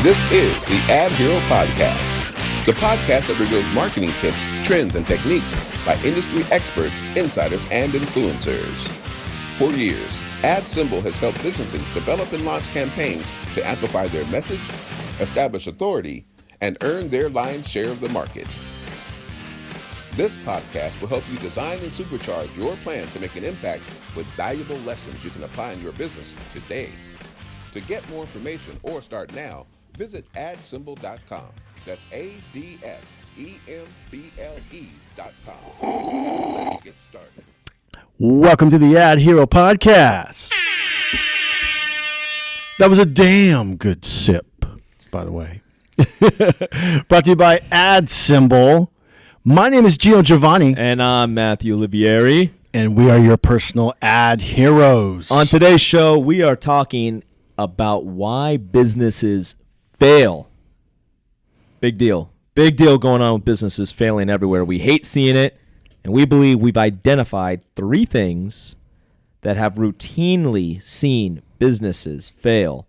This is the AdHero Podcast, the podcast that reveals marketing tips, trends, and techniques by industry experts, insiders, and influencers. For years, AdSymble has helped businesses develop and launch campaigns to amplify their message, establish authority, and earn their lion's share of the market. This podcast will help you design and supercharge your plan to make an impact with valuable lessons you can apply in your business today. To get more information or start now, visit adsymbol.com. That's AdSymble.com. Let's get started. Welcome to the AdHero Podcast. That was a damn good sip, by the way. Brought to you by AdSymble. My name is Gio Giovanni. And I'm Matthew Olivieri. And we are your personal AdHeroes. On today's show, we are talking about why businesses fail. Big deal. Big deal going on with businesses failing everywhere. We hate seeing it, and we believe we've identified 3 things that have routinely seen businesses fail.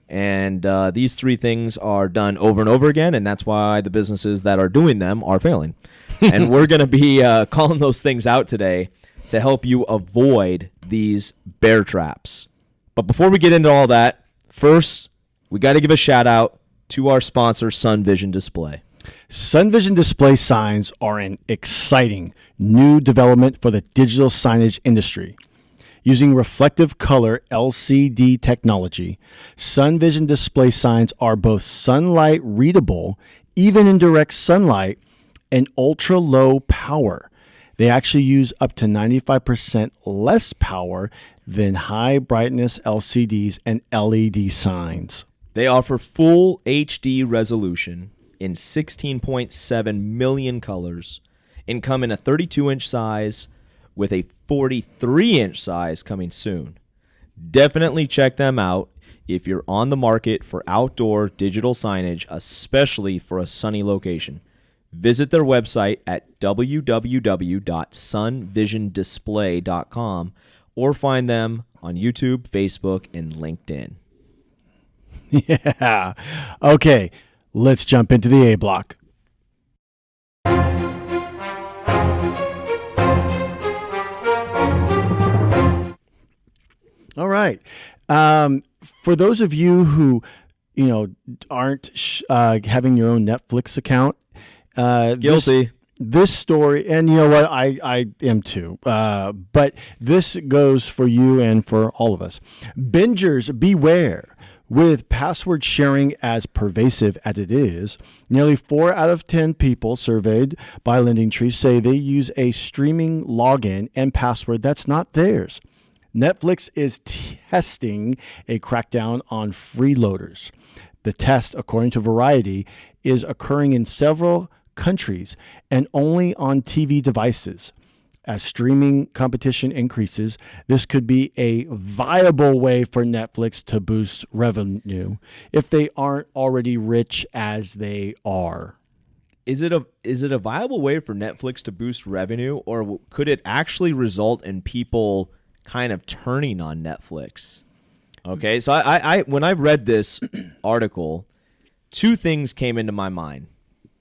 And these 3 things are done over and over again, and that's why the businesses that are doing them are failing. And we're going to be calling those things out today to help you avoid these bear traps. But before we get into all that, first, we got to give a shout out to our sponsor, Sun Vision Display. Sun Vision Display signs are an exciting new development for the digital signage industry. Using reflective color LCD technology, Sun Vision Display signs are both sunlight readable, even in direct sunlight, and ultra low power. They actually use up to 95% less power than high brightness LCDs and LED signs. They offer full HD resolution in 16.7 million colors and come in a 32-inch size with a 43-inch size coming soon. Definitely check them out if you're on the market for outdoor digital signage, especially for a sunny location. Visit their website at www.sunvisiondisplay.com or find them on YouTube, Facebook, and LinkedIn. Yeah. Okay, let's jump into the A block. All right. For those of you who, aren't having your own Netflix account, Guilty. This story, and you know what, I am too, but this goes for you and for all of us. Bingers, beware. With password sharing as pervasive as it is, nearly 4 out of 10 people surveyed by LendingTree say they use a streaming login and password that's not theirs. Netflix is testing a crackdown on freeloaders. The test, according to Variety, is occurring in several countries and only on TV devices. As streaming competition increases, this could be a viable way for Netflix to boost revenue if they aren't already rich as they are. Is it a viable way for Netflix to boost revenue, or could it actually result in people kind of turning on Netflix? Okay, so I when I read this article, 2 things came into my mind.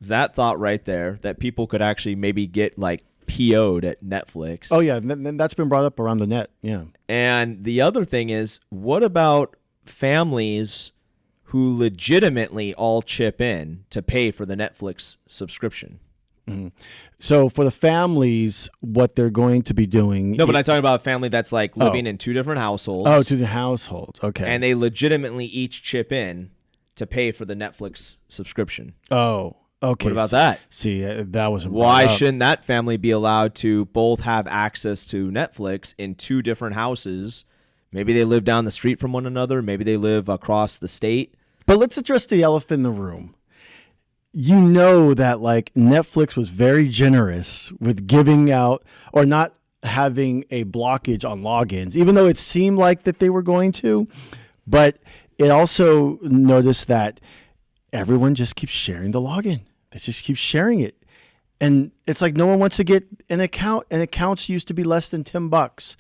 That thought right there, that people could actually maybe get like PO'd at Netflix. Oh yeah, that's been brought up around the net. Yeah. And the other thing is, what about families who legitimately all chip in to pay for the Netflix subscription? Mm-hmm. So for the families, what they're going to be doing... No, but I'm talking about a family that's like living in 2 different households. Oh, 2 households. Okay. And they legitimately each chip in to pay for the Netflix subscription. Oh, okay. What about that? See, that was... Why shouldn't that family be allowed to both have access to Netflix in 2 different houses? Maybe they live down the street from one another. Maybe they live across the state. But let's address the elephant in the room. You know that like Netflix was very generous with giving out or not having a blockage on logins, even though it seemed like that they were going to. But it also noticed that everyone just keeps sharing the login. They just keep sharing it. And it's like no one wants to get an account, and accounts used to be less than $10.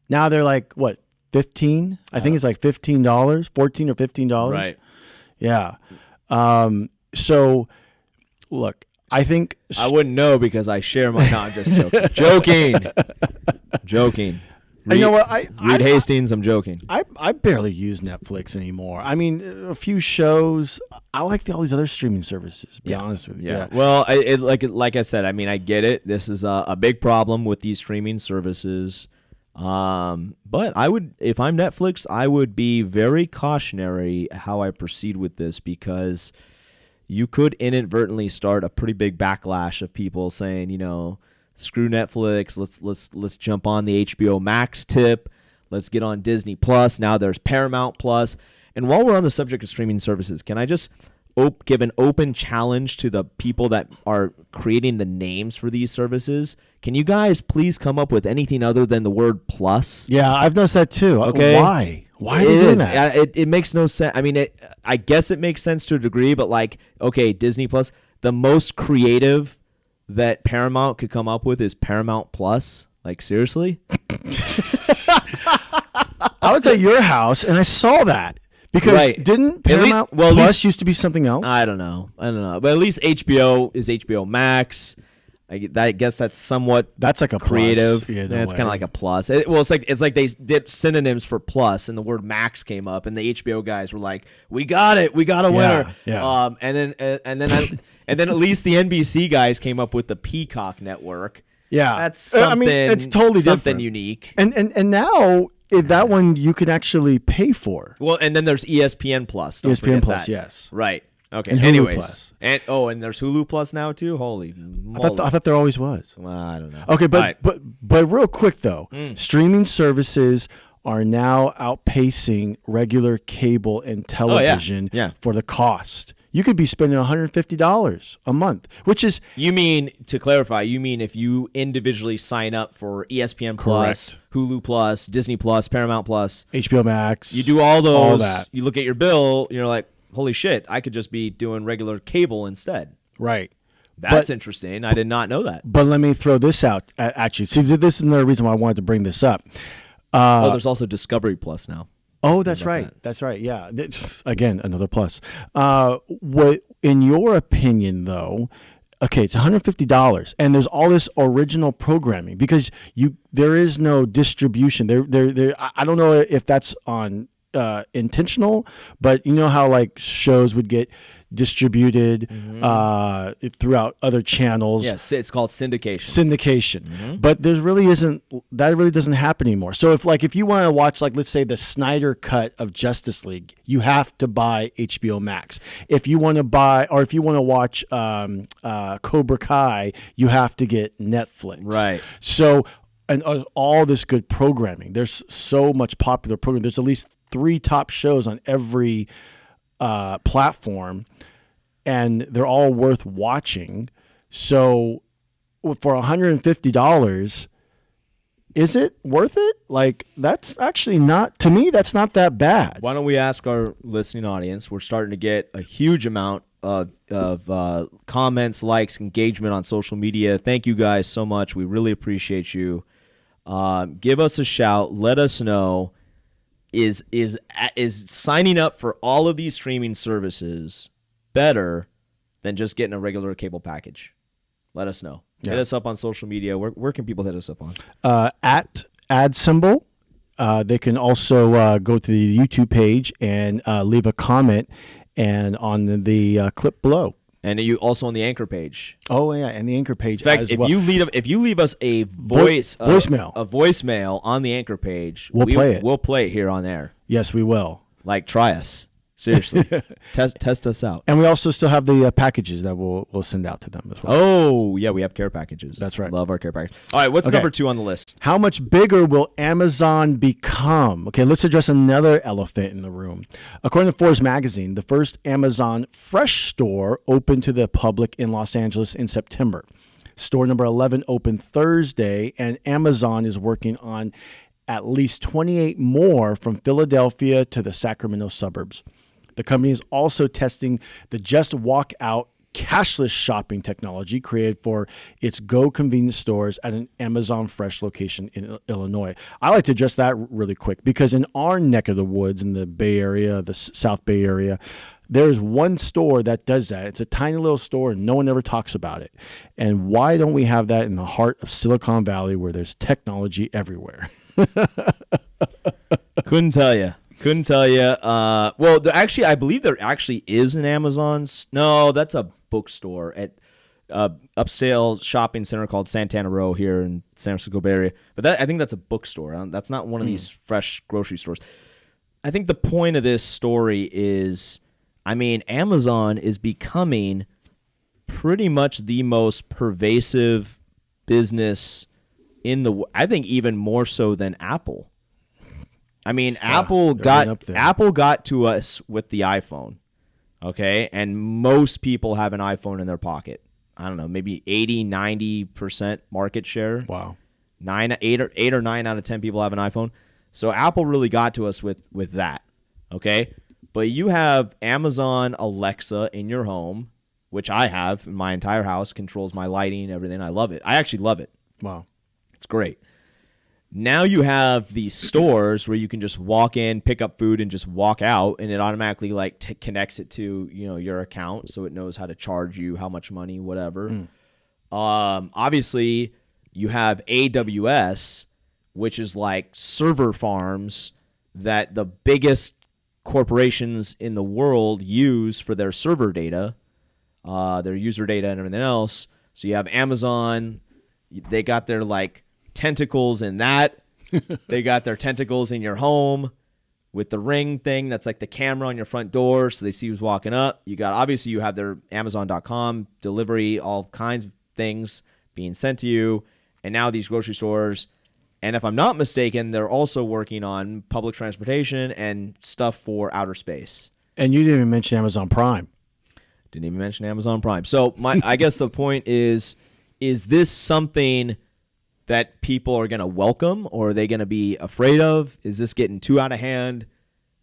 Now they're like, what, 15? I think it's like $15, $14 or $15. Right. Yeah. So, look, I think I wouldn't know because I share my. No, I'm just joking. Joking. You know what? Reed Hastings. I'm joking. I barely use Netflix anymore. I mean, a few shows. I like all these other streaming services. To be honest with you. Yeah. Well, like I said, I mean, I get it. This is a big problem with these streaming services. But I would, if I'm Netflix, I would be very cautionary how I proceed with this, because you could inadvertently start a pretty big backlash of people saying, you know, screw Netflix. Let's jump on the HBO Max tip. Let's get on Disney Plus. Now there's Paramount Plus. And while we're on the subject of streaming services, can I just give an open challenge to the people that are creating the names for these services? Can you guys please come up with anything other than the word plus? Yeah, I've noticed that too. Okay. Why? Why are they doing that? It makes no sense. I mean, I guess it makes sense to a degree, but like, okay, Disney Plus, the most creative that Paramount could come up with is Paramount Plus. Like, seriously? I was at your house and I saw that. Because didn't Paramount Plus used to be something else? I don't know. But at least HBO is HBO Max. I guess that's like a creative. Plus. Yeah, it's kind of like a plus. It's like they did synonyms for plus, and the word Max came up, and the HBO guys were like, "We got it. We got a winner." Yeah. And then at least the NBC guys came up with the Peacock network. Yeah, that's something. I mean, it's totally something different. Unique. And now that one you can actually pay for. Well, and then there's ESPN Plus. ESPN Plus, yes. Right. Okay. And anyways, Plus. And there's Hulu Plus now too. Holy moly. I thought there always was. Well, I don't know. Okay, but real quick though, streaming services are now outpacing regular cable and television for the cost. You could be spending $150 a month, which is... You mean, to clarify, if you individually sign up for ESPN Plus, Hulu Plus, Disney Plus, Paramount Plus, HBO Max, you do all those, all that. You look at your bill, you're like, holy shit, I could just be doing regular cable instead. Right. That's interesting. I did not know that. But let me throw this out. Actually, see, this is another reason why I wanted to bring this up. There's also Discovery Plus now. Oh, that's right. That's right. Yeah. Again, another plus. What, in your opinion, though? Okay, it's $150, and there's all this original programming because there is no distribution. I don't know if that's on intentional, but you know how like shows would get distributed throughout other channels. Yes, it's called syndication. But there really doesn't happen anymore. So if you want to watch, like, let's say the Snyder cut of Justice League, you have to buy HBO Max. If you want to watch Cobra Kai, you have to get Netflix. Right. So, and all this good programming. There's so much popular programming. There's at least 3 top shows on every platform, and they're all worth watching. So for $150, is it worth it? Like, that's actually not, to me, that's not that bad. Why don't we ask our listening audience? We're starting to get a huge amount of comments, likes, engagement on social media. Thank you guys so much. We really appreciate you. Give us a shout. Let us know. Is signing up for all of these streaming services better than just getting a regular cable package? Let us know. Yeah. Hit us up on social media. Where can people hit us up on? At AdSymbol. They can also go to the YouTube page and leave a comment and on the clip below. And you also on the Anchor page. Oh yeah, and the Anchor page. In fact, as if well. you leave us a voicemail on the Anchor page, we'll play it. We'll play it here on air. Yes, we will. Like, try us. Seriously, test us out. And we also still have the packages that we'll send out to them as well. Oh yeah, we have care packages. That's right. Love our care package. All right, what's number 2 on the list? How much bigger will Amazon become? Okay, let's address another elephant in the room. According to Forbes magazine, the first Amazon Fresh store opened to the public in Los Angeles in September. Store number 11 opened Thursday, and Amazon is working on at least 28 more from Philadelphia to the Sacramento suburbs. The company is also testing the Just Walk Out cashless shopping technology created for its Go convenience stores at an Amazon Fresh location in Illinois. I like to address that really quick because in our neck of the woods in the Bay Area, the South Bay Area, there's one store that does that. It's a tiny little store and no one ever talks about it. And why don't we have that in the heart of Silicon Valley where there's technology everywhere? Couldn't tell you. Well, I believe there actually is an Amazon's. No, that's a bookstore at upscale shopping center called Santana Row here in San Francisco Bay Area. But I think that's a bookstore. That's not one of these fresh grocery stores. I think the point of this story is, Amazon is becoming pretty much the most pervasive business I think even more so than Apple. Apple got to us with the iPhone, okay? And most people have an iPhone in their pocket. I don't know, maybe 80, 90% market share. Wow. 8 or 9 out of 10 people have an iPhone. So Apple really got to us with that, okay? But you have Amazon Alexa in your home, which I have in my entire house, controls my lighting, everything. I love it. I actually love it. Wow. It's great. Now you have these stores where you can just walk in, pick up food, and just walk out, and it automatically connects it to your account, so it knows how to charge you, how much money, whatever. Obviously, you have AWS, which is like server farms that the biggest corporations in the world use for their server data, their user data, and everything else. So you have Amazon. They got their tentacles in that. They got their tentacles in your home with the Ring thing that's like the camera on your front door so they see who's walking up. You have their Amazon.com delivery, all kinds of things being sent to you, and now these grocery stores. And if I'm not mistaken, they're also working on public transportation and stuff for outer space. And you didn't even mention Amazon Prime. Didn't even mention Amazon Prime. So I guess the point is this something that people are going to welcome, or are they going to be afraid of? Is this getting too out of hand?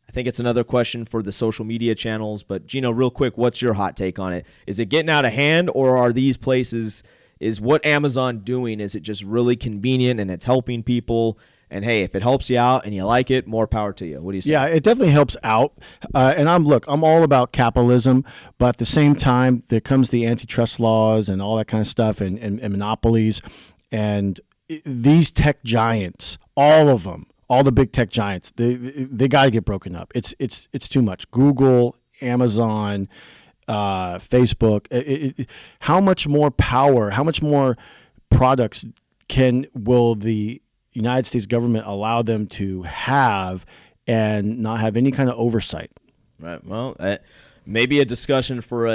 I think it's another question for the social media channels. But Gino, real quick, what's your hot take on it? Is it getting out of hand, or are these places, is what Amazon doing, is it just really convenient and it's helping people? And hey, if it helps you out and you like it, more power to you. What do you say? Yeah, it definitely helps out. And I'm all about capitalism, but at the same time, there comes the antitrust laws and all that kind of stuff, and monopolies. And these tech giants, all of them, all the big tech giants, they got to get broken up. It's too much. Google, Amazon, Facebook. How much more power? How much more products will the United States government allow them to have and not have any kind of oversight? Right. Well, maybe a discussion for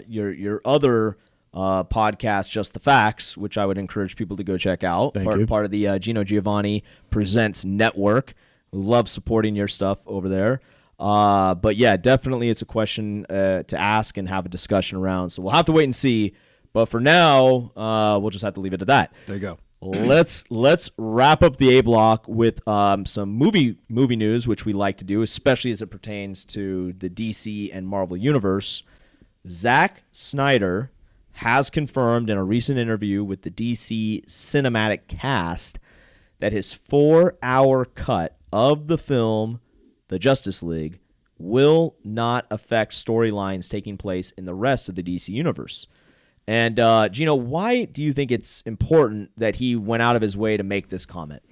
your other podcast, Just the Facts, which I would encourage people to go check out. Part of the Gino Giovanni Presents Network. We love supporting your stuff over there. But yeah, definitely it's a question to ask and have a discussion around. So we'll have to wait and see. But for now, we'll just have to leave it at that. There you go. Let's wrap up the A block with some movie news, which we like to do, especially as it pertains to the DC and Marvel universe. Zack Snyder has confirmed in a recent interview with the DC Cinematic Cast that his 4-hour cut of the film The Justice League will not affect storylines taking place in the rest of the DC universe. And Gino, why do you think it's important that he went out of his way to make this comment?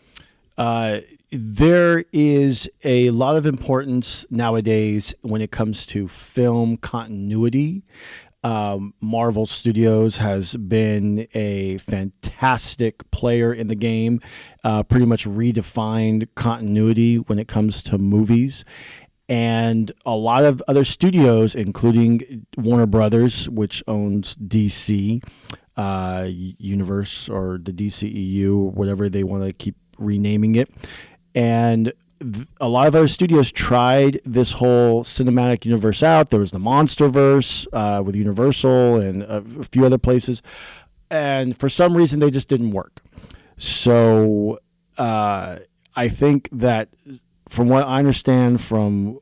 There is a lot of importance nowadays when it comes to film continuity. Marvel Studios has been a fantastic player in the game, pretty much redefined continuity when it comes to movies. And a lot of other studios, including Warner Brothers, which owns DC Universe or the DCEU, whatever they want to keep renaming it. And a lot of other studios tried this whole cinematic universe out. There was the Monsterverse with Universal and a few other places. And for some reason, they just didn't work. So I think that from what I understand from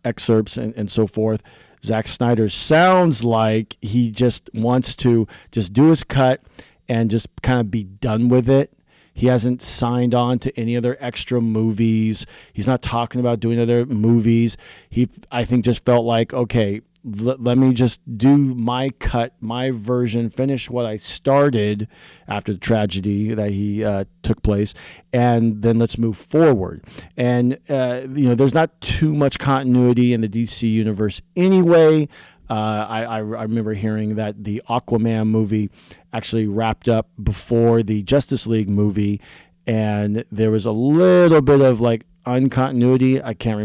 excerpts and so forth, Zack Snyder sounds like he just wants to just do his cut and just kind of be done with it. He hasn't signed on to any other extra movies. He's not talking about doing other movies. He, I think, just felt like, okay, let me just do my cut, my version, finish what I started after the tragedy that he took place, and then let's move forward. And, there's not too much continuity in the DC universe anyway. I remember hearing that the Aquaman movie actually wrapped up before the Justice League movie, and there was a little bit of like uncontinuity. I can't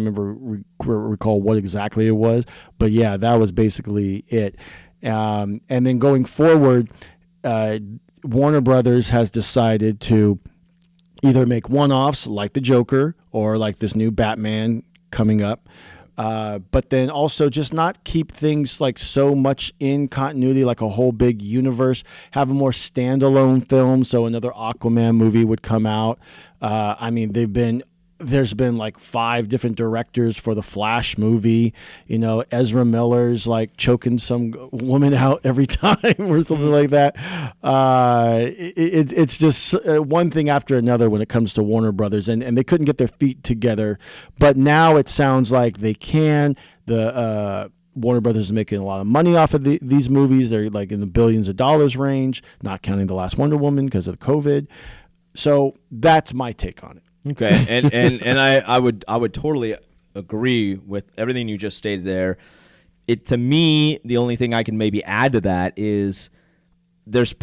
recall what exactly it was, but yeah, that was basically it. And then going forward, Warner Brothers has decided to either make one-offs like the Joker or like this new Batman coming up. But then also just not keep things like so much in continuity, like a whole big universe, have a more standalone film. So another Aquaman movie would come out. There's been like 5 different directors for the Flash movie. Ezra Miller's like choking some woman out every time or something like that. It's just one thing after another when it comes to Warner Brothers, and they couldn't get their feet together. But now it sounds like they can. The Warner Brothers is making a lot of money off of these movies. They're like in the billions of dollars range, not counting the last Wonder Woman because of COVID. So that's my take on it. Okay, and I would totally agree with everything you just stated there. To me, the only thing I can maybe add to that is there's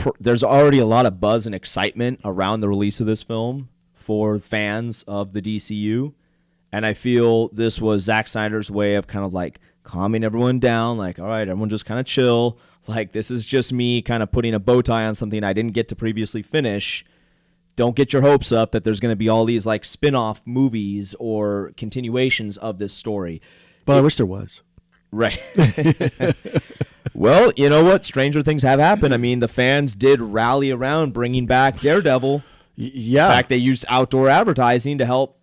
already a lot of buzz and excitement around the release of this film for fans of the DCU, and I feel this was Zack Snyder's way of kind of like calming everyone down, like, all right, everyone just kind of chill, like this is just me kind of putting a bow tie on something I didn't get to previously finish. Don't get your hopes up that there's going to be all these like spin-off movies or continuations of this story. But I wish there was. Right. Well, you know what? Stranger things have happened. I mean, the fans did rally around bringing back Daredevil. Yeah. In fact, they used outdoor advertising to help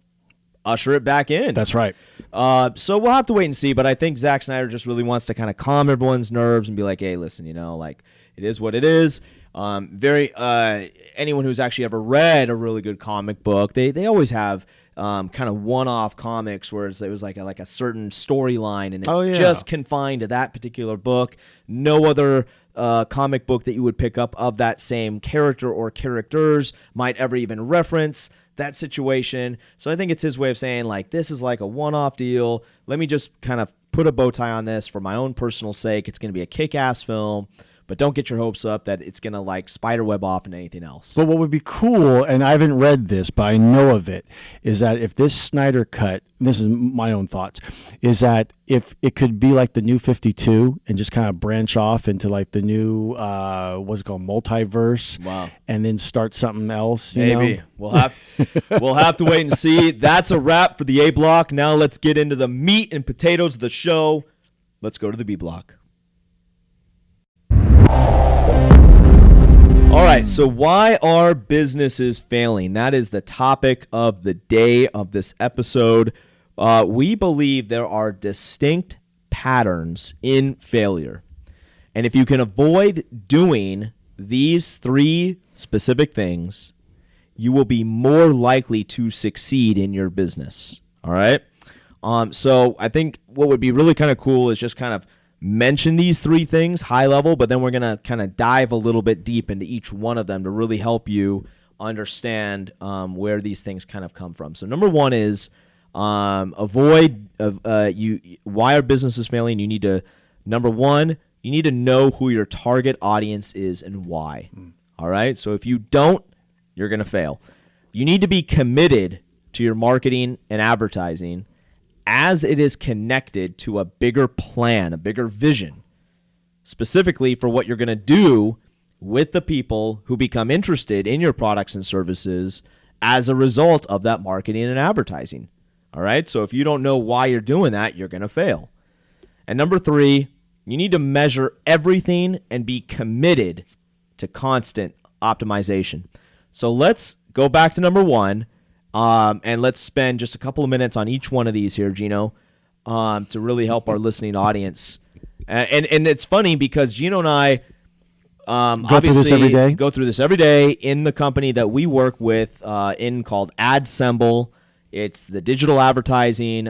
usher it back in. That's right. So we'll have to wait and see. But I think Zack Snyder just really wants to kind of calm everyone's nerves and be like, hey, listen, like it is what it is. Anyone who's actually ever read a really good comic book, they always have kind of one-off comics where it was like a certain storyline and it's just confined to that particular book. No other comic book that you would pick up of that same character or characters might ever even reference that situation. So I think it's his way of saying like, this is like a one-off deal. Let me just kind of put a bow tie on this for my own personal sake. It's going to be a kick-ass film. But don't get your hopes up that it's going to like spiderweb off into anything else. But what would be cool, and I haven't read this, but I know of it, is that if this Snyder cut, this is my own thoughts, is that if it could be like the new 52 and just kind of branch off into like the new, what's it called, multiverse. Wow. And then start something else. Maybe. We'll have to wait and see. That's a wrap for the A block. Now let's get into the meat and potatoes of the show. Let's go to the B block. All right, so why are businesses failing? That is the topic of the day of this episode. We believe there are distinct patterns in failure. And if you can avoid doing these 3 specific things, you will be more likely to succeed in your business. All right? So I think what would be really kind of cool is just kind of mention these 3 things high level, but then we're going to kind of dive a little bit deep into each one of them to really help you understand where these things kind of come from. So number 1 is avoid why are businesses failing? You need to, number 1, you need to know who your target audience is and why. All right. So if you don't, you're going to fail. You need to be committed to your marketing and advertising as it is connected to a bigger plan, a bigger vision, specifically for what you're going to do with the people who become interested in your products and services as a result of that marketing and advertising. All right? So if you don't know why you're doing that, you're going to fail. And number 3, you need to measure everything and be committed to constant optimization. So let's go back to number 1. And let's spend just a couple of minutes on each one of these here, Gino, to really help our listening audience And it's funny because Gino and I Go through this every day? Go through this every day in the company that we work with called AdSemble. It's the digital advertising,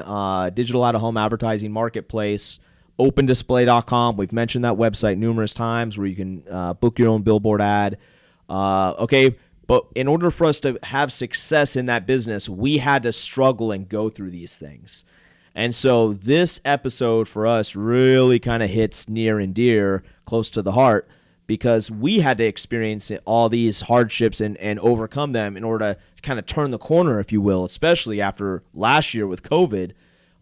digital out-of-home advertising marketplace, opendisplay.com. We've mentioned that website numerous times where you can book your own billboard ad. Okay, but in order for us to have success in that business, we had to struggle and go through these things. And so this episode for us really kind of hits near and dear, close to the heart, because we had to experience all these hardships and overcome them in order to kind of turn the corner, if you will, especially after last year with COVID,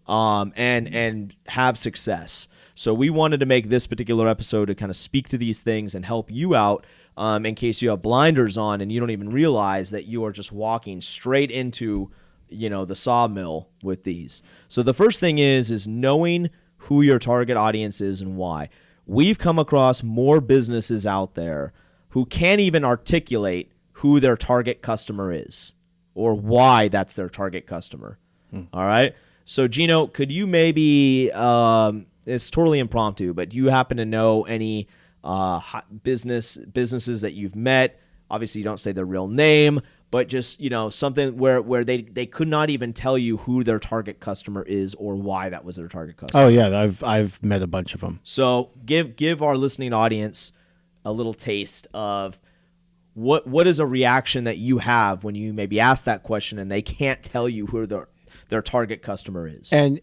and have success. So we wanted to make this particular episode to kind of speak to these things and help you out in case you have blinders on and you don't even realize that you are just walking straight into, the sawmill with these. So the first thing is knowing who your target audience is and why. We've come across more businesses out there who can't even articulate who their target customer is or why that's their target customer. All right. So Gino, could you maybe, it's totally impromptu, but do you happen to know any businesses that you've met? Obviously you don't say their real name, but just, something where they could not even tell you who their target customer is or why that was their target customer. Oh yeah, I've met a bunch of them. So give our listening audience a little taste of what is a reaction that you have when you maybe ask that question and they can't tell you who their target customer is. And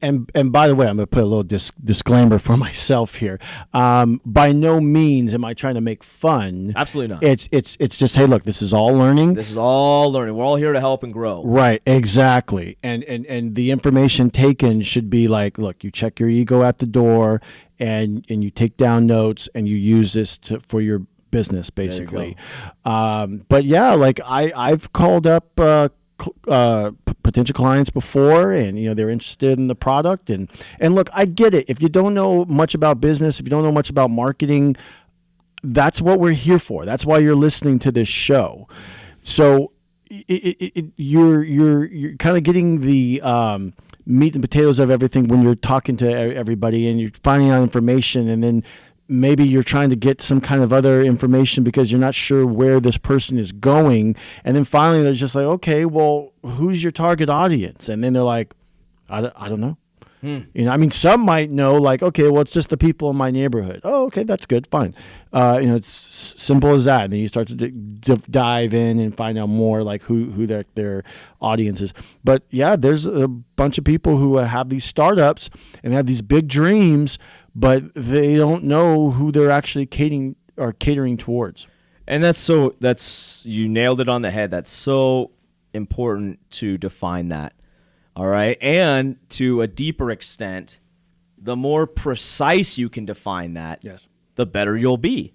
by the way, I'm going to put a little disclaimer for myself here. By no means am I trying to make fun. Absolutely not. It's just, hey, look, this is all learning. This is all learning. We're all here to help and grow. Right, exactly. And the information taken should be like, look, you check your ego at the door and you take down notes and you use this for your business, basically. But yeah, like I've called up potential clients before, and they're interested in the product, and look, I get it. If you don't know much about business, if you don't know much about marketing, that's what we're here for. That's why you're listening to this show. So you're kind of getting the meat and potatoes of everything when you're talking to everybody and you're finding out information, and then maybe you're trying to get some kind of other information because you're not sure where this person is going. And then finally they're just like, okay, well, who's your target audience? And then they're like, I don't know. Some might know, like, okay, well, it's just the people in my neighborhood. Oh, okay, that's good. Fine. It's simple as that. And then you start to dive in and find out more, like who their audience is. But yeah, there's a bunch of people who have these startups and have these big dreams, but they don't know who they're actually catering towards. And that's you nailed it on the head. That's so important to define that. All right. And to a deeper extent, the more precise you can define that, yes, the better you'll be.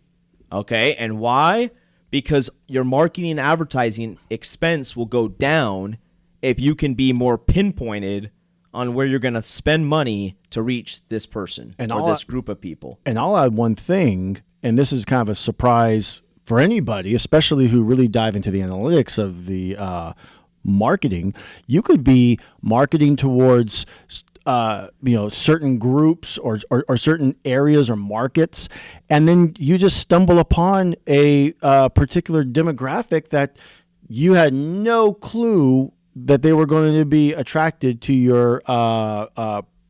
Okay. And why? Because your marketing and advertising expense will go down if you can be more pinpointed on where you're going to spend money to reach this person or this group of people. And I'll add one thing, and this is kind of a surprise for anybody, especially who really dive into the analytics of the marketing. You could be marketing towards certain groups or certain areas or markets, and then you just stumble upon a particular demographic that you had no clue that they were going to be attracted to your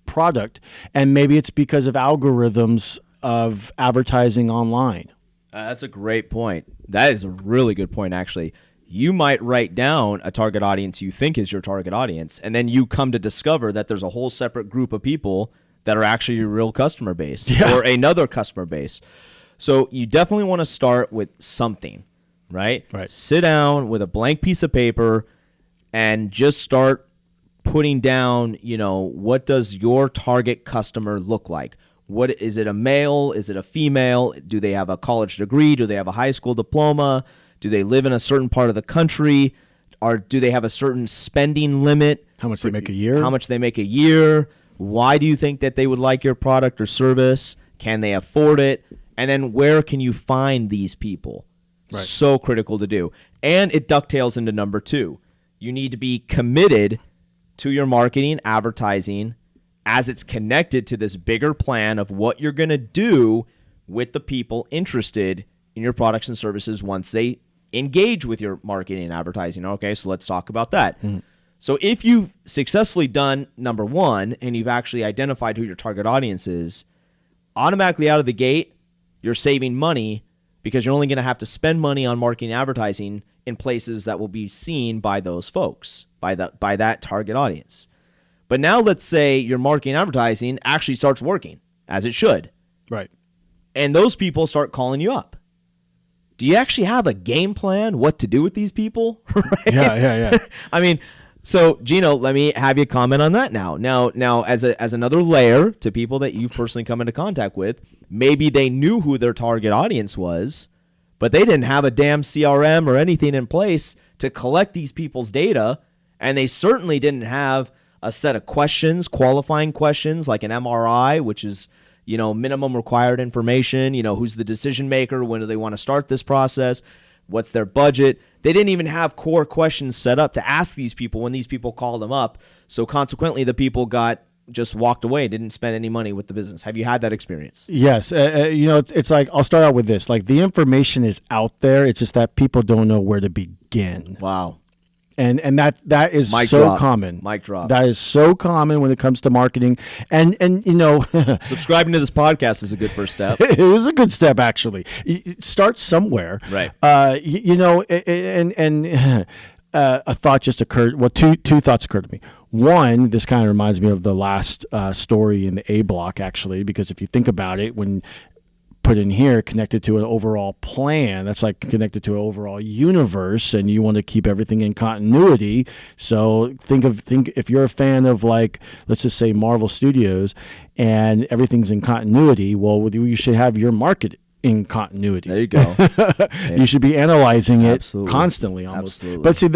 product, and maybe it's because of algorithms of advertising online. That's a great point. That is a really good point, actually. You might write down a target audience you think is your target audience, and then you come to discover that there's a whole separate group of people that are actually your real customer base or another customer base. So you definitely want to start with something, right? Right. Sit down with a blank piece of paper and just start putting down, what does your target customer look like? What is it, a male? Is it a female? Do they have a college degree? Do they have a high school diploma? Do they live in a certain part of the country? Or do they have a certain spending limit? How much they make a year? How much they make a year? Why do you think that they would like your product or service? Can they afford it? And then where can you find these people? Right. So critical to do. And it ducktails into number 2. You need to be committed to your marketing, advertising, as it's connected to this bigger plan of what you're going to do with the people interested in your products and services once they engage with your marketing and advertising. Okay, so let's talk about that. So if you've successfully done number one and you've actually identified who your target audience is, automatically out of the gate, you're saving money because you're only going to have to spend money on marketing and advertising in places that will be seen by those folks, by that target audience. But now let's say your marketing and advertising actually starts working, as it should. Right. And those people start calling you up. Do you actually have a game plan what to do with these people? Right? Yeah. I mean, so Gino, let me have you comment on that now. Now, as another layer to people that you've personally come into contact with, maybe they knew who their target audience was, but they didn't have a damn CRM or anything in place to collect these people's data, and they certainly didn't have a set of questions, qualifying questions like an MRI, which is minimum required information, who's the decision maker, when do they want to start this process, what's their budget. They didn't even have core questions set up to ask these people when these people called them up. So consequently, the people just walked away, didn't spend any money with the business. Have you had that experience? Yes. It's like, I'll start out with this. Like, the information is out there. It's just that people don't know where to begin. Wow. And that is Mic so drop. common. Mic drop. That is so common when it comes to marketing. And Subscribing to this podcast is a good first step. It is a good step, actually. Start somewhere. Right. A thought just occurred. Well, two thoughts occurred to me. One, this kind of reminds me of the last story in the A block, actually, because if you think about it, when put in here, connected to an overall plan, that's like connected to an overall universe, and you want to keep everything in continuity. So think if you're a fan of, like, let's just say Marvel Studios, and everything's in continuity, well, you should have your market in continuity. There you go. You should be analyzing it Absolutely. constantly, almost. Absolutely. But see,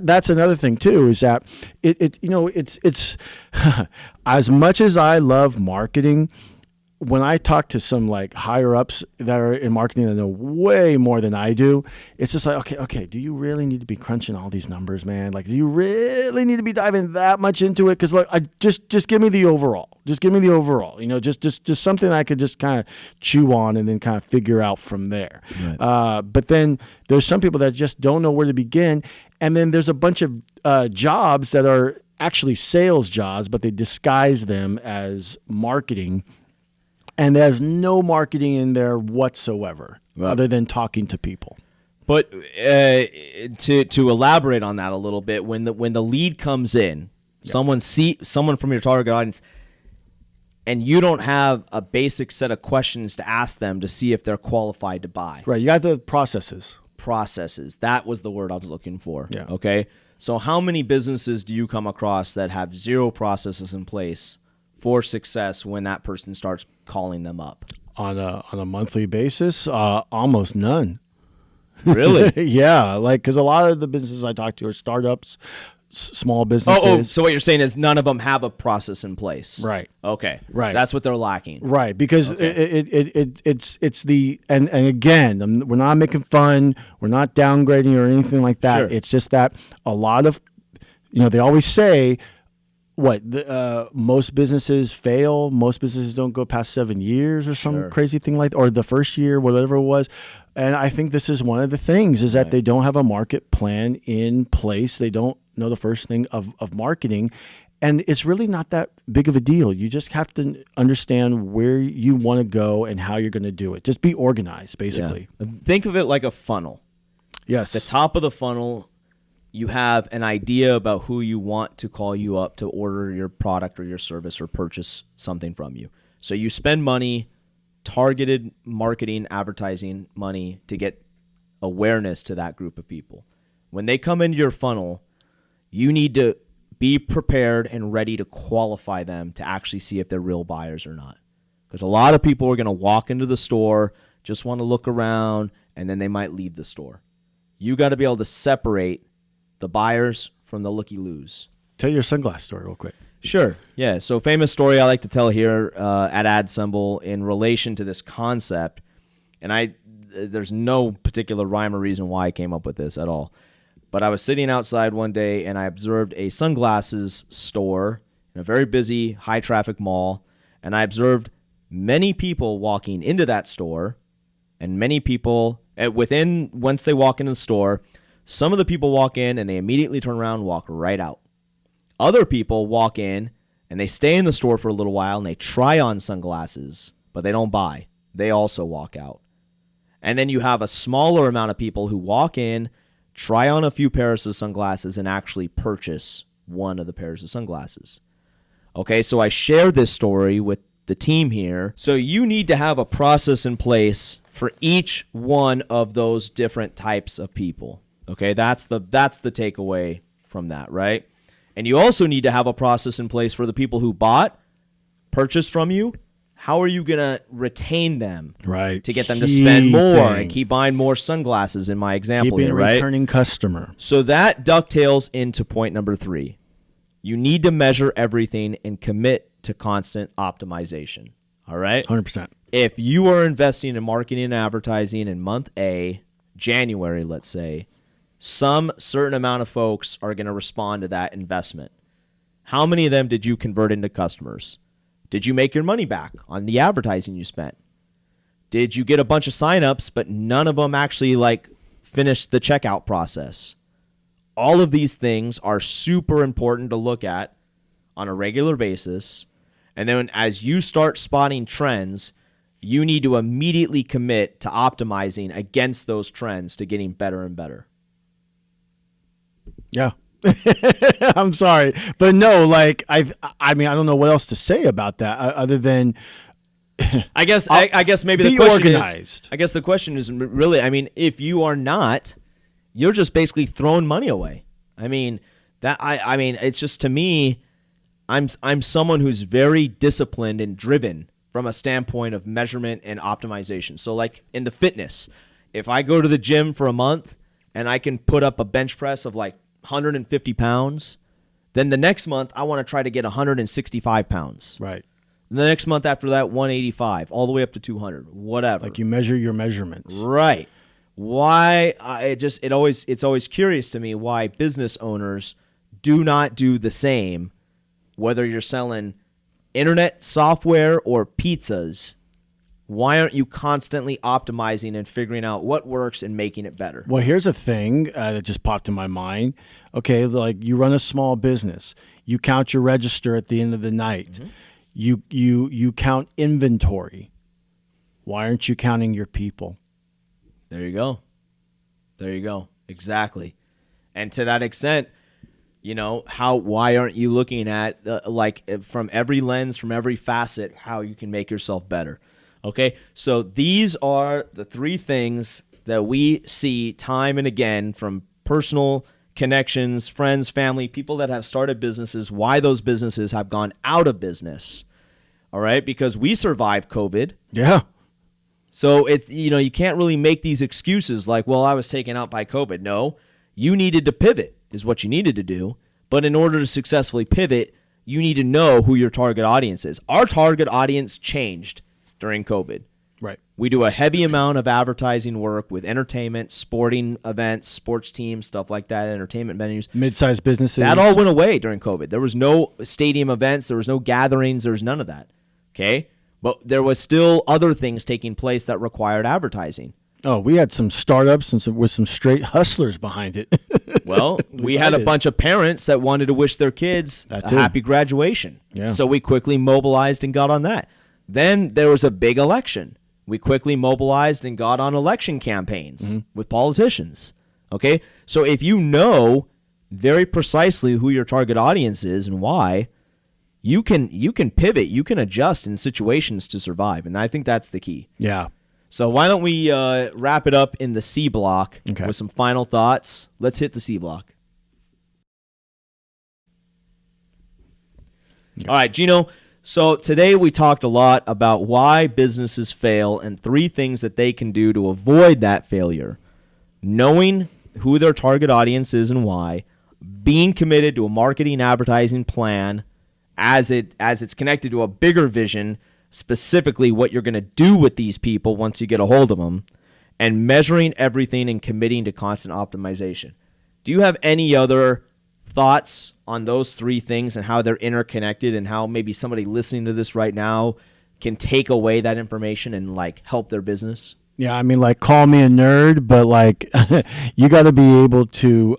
that's another thing too, is that it's as much as I love marketing, when I talk to some like higher ups that are in marketing that know way more than I do, it's just like, okay, do you really need to be crunching all these numbers, man? Like, do you really need to be diving that much into it? Because look, just give me the overall. Just give me the overall. Just something I could just kind of chew on and then kind of figure out from there. Right. But then there's some people that just don't know where to begin, and then there's a bunch of jobs that are actually sales jobs, but they disguise them as marketing. And there's no marketing in there whatsoever, other than talking to people. But to elaborate on that a little bit, when the lead comes in, someone from your target audience, and you don't have a basic set of questions to ask them to see if they're qualified to buy. Right. You got the processes. That was the word I was looking for. Yeah. Okay. So how many businesses do you come across that have zero processes in place for success when that person starts calling them up? On a monthly basis, almost none. Really? Yeah, like, because a lot of the businesses I talk to are startups, small businesses. So what you're saying is none of them have a process in place. Right. Okay. Right. That's what they're lacking. Right, because it's the and again, we're not making fun, we're not downgrading or anything like that. Sure. It's just that a lot of, they always say, most businesses fail. Most businesses don't go past 7 years or some crazy thing like that, or the first year, whatever it was. And I think this is one of the things, is that they don't have a market plan in place. They don't know the first thing of marketing. And it's really not that big of a deal. You just have to understand where you want to go and how you're going to do it. Just be organized, basically. Yeah. Think of it like a funnel. Yes. The top of the funnel, you have an idea about who you want to call you up to order your product or your service or purchase something from you. So you spend money, targeted marketing, advertising money to get awareness to that group of people. When they come into your funnel, you need to be prepared and ready to qualify them to actually see if they're real buyers or not. Because a lot of people are going to walk into the store, just want to look around, and then they might leave the store. You got to be able to separate the buyers from the looky-loos. Tell your sunglass story real quick. Sure. Yeah. So famous story I like to tell here at AdSemble in relation to this concept. And there's no particular rhyme or reason why I came up with this at all. But I was sitting outside one day and I observed a sunglasses store. in a very busy, high-traffic mall, and I observed many people walking into that store, and many people, once they walk into the store, some of the people walk in and they immediately turn around and walk right out. Other people walk in and they stay in the store for a little while and they try on sunglasses, but they don't buy. They also walk out. And then you have a smaller amount of people who walk in, try on a few pairs of sunglasses, and actually purchase one of the pairs of sunglasses. Okay, so I shared this story with the team here. So you need to have a process in place for each one of those different types of people. Okay, that's the takeaway from that, right? And you also need to have a process in place for the people who purchased from you. How are you going to retain them? Right. To get them to spend more and keep buying more sunglasses in my example here, right? Returning customer. So that dovetails into point number 3. You need to measure everything and commit to constant optimization. All right? 100%. If you are investing in marketing and advertising in month A, January, let's say, some certain amount of folks are going to respond to that investment. How many of them did you convert into customers? Did you make your money back on the advertising you spent? Did you get a bunch of signups, but none of them actually finished the checkout process? All of these things are super important to look at on a regular basis. And then as you start spotting trends, you need to immediately commit to optimizing against those trends to getting better and better. Yeah. I'm sorry, but no, I don't know what else to say about that other than I guess maybe the question organized. I guess the question is really, if you are not, you're just basically throwing money away. It's just, to me, I'm someone who's very disciplined and driven from a standpoint of measurement and optimization. So in the fitness, if I go to the gym for a month and I can put up a bench press of 150 pounds, then the next month I want to try to get 165 pounds. Right. The next month after that, 185, all the way up to 200, whatever. You measure your measurements. Right. Why? It's always curious to me why business owners do not do the same, whether you're selling internet software or pizzas. Why aren't you constantly optimizing and figuring out what works and making it better? Well, here's a thing that just popped in my mind. Okay, you run a small business. You count your register at the end of the night. Mm-hmm. You count inventory. Why aren't you counting your people? There you go. Exactly. And to that extent, why aren't you looking at from every lens, from every facet, how you can make yourself better? Okay, so these are the 3 things that we see time and again from personal connections, friends, family, people that have started businesses, why those businesses have gone out of business. All right, because we survived COVID. Yeah. So it's, you can't really make these excuses I was taken out by COVID. No, you needed to pivot is what you needed to do. But in order to successfully pivot, you need to know who your target audience is. Our target audience changed during COVID. Right. We do a heavy amount of advertising work with entertainment, sporting events, sports teams, stuff like that, entertainment venues. Mid-sized businesses. That all went away during COVID. There was no stadium events. There was no gatherings. There was none of that. Okay? But there was still other things taking place that required advertising. Oh, we had some startups with some straight hustlers behind it. Well, we had a bunch of parents that wanted to wish their kids a happy graduation. Yeah. So we quickly mobilized and got on that. Then there was a big election. We quickly mobilized and got on election campaigns with politicians. Okay? So if you know very precisely who your target audience is and why, you can pivot, you can adjust in situations to survive. And I think that's the key. Yeah. So why don't we wrap it up in the C block with some final thoughts? Let's hit the C block. Okay. All right, Gino. So today we talked a lot about why businesses fail and 3 things that they can do to avoid that failure. Knowing who their target audience is and why, being committed to a marketing advertising plan as it's connected to a bigger vision, specifically what you're going to do with these people once you get a hold of them, and measuring everything and committing to constant optimization. Do you have any other thoughts on those three things and how they're interconnected, and how maybe somebody listening to this right now can take away that information and like help their business? Yeah, I mean, like, call me a nerd, but like, you got to be able to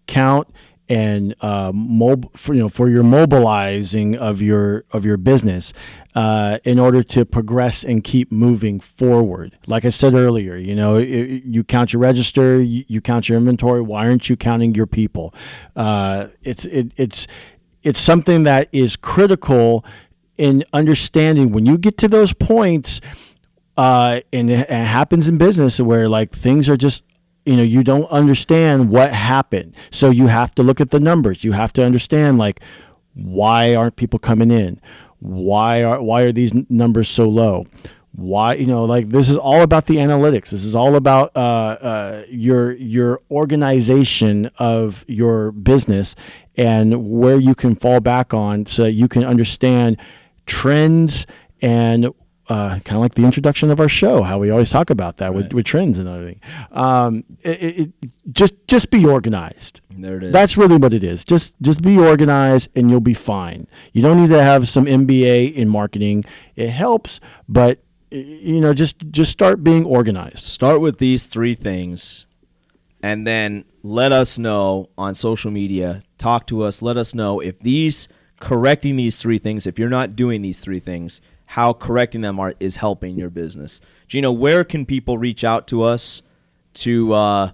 count and for your mobilizing of your business in order to progress and keep moving forward. Like I said earlier, you count your register, you count your inventory. Why aren't you counting your people? It's something that is critical in understanding when you get to those points. And it happens in business where like things are just, you don't understand what happened. So you have to look at the numbers. You have to understand, like, why aren't people coming in? Why are these numbers so low? Why, like, this is all about the analytics. This is all about your organization of your business and where you can fall back on so that you can understand trends and kind of like the introduction of our show, how we always talk about that with trends and everything. Just be organized. There it is. That's really what it is. Just be organized and you'll be fine. You don't need to have some MBA in marketing. It helps, but just start being organized. Start with these three things, and then let us know on social media. Talk to us. Let us know if correcting these three things, if you're not doing these three things, how correcting them is helping your business. Gino, where can people reach out to us to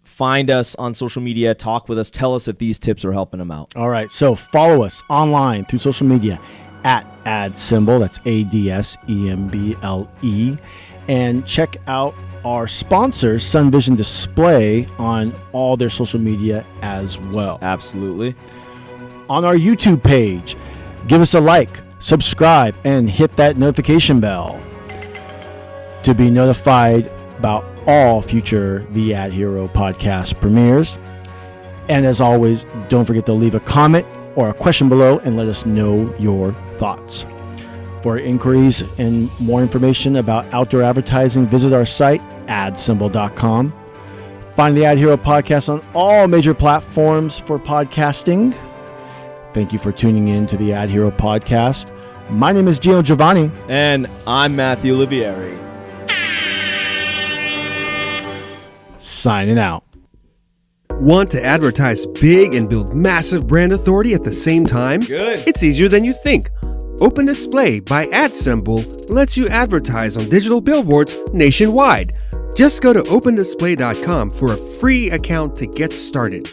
find us on social media, talk with us, tell us if these tips are helping them out? All right, so follow us online through social media at AdSemble, that's AdSemble, and check out our sponsors, Sun Vision Display, on all their social media as well. Absolutely. On our YouTube page, give us a like, subscribe, and hit that notification bell to be notified about all future The AdHero Podcast premieres. And as always, don't forget to leave a comment or a question below and let us know your thoughts. For inquiries and more information about outdoor advertising, visit our site, adsemble.com. Find The AdHero Podcast on all major platforms for podcasting. Thank you for tuning in to the AdHero Podcast. My name is Gino Giovanni. And I'm Matthew Olivieri. Signing out. Want to advertise big and build massive brand authority at the same time? Good. It's easier than you think. Open Display by AdSemble lets you advertise on digital billboards nationwide. Just go to opendisplay.com for a free account to get started.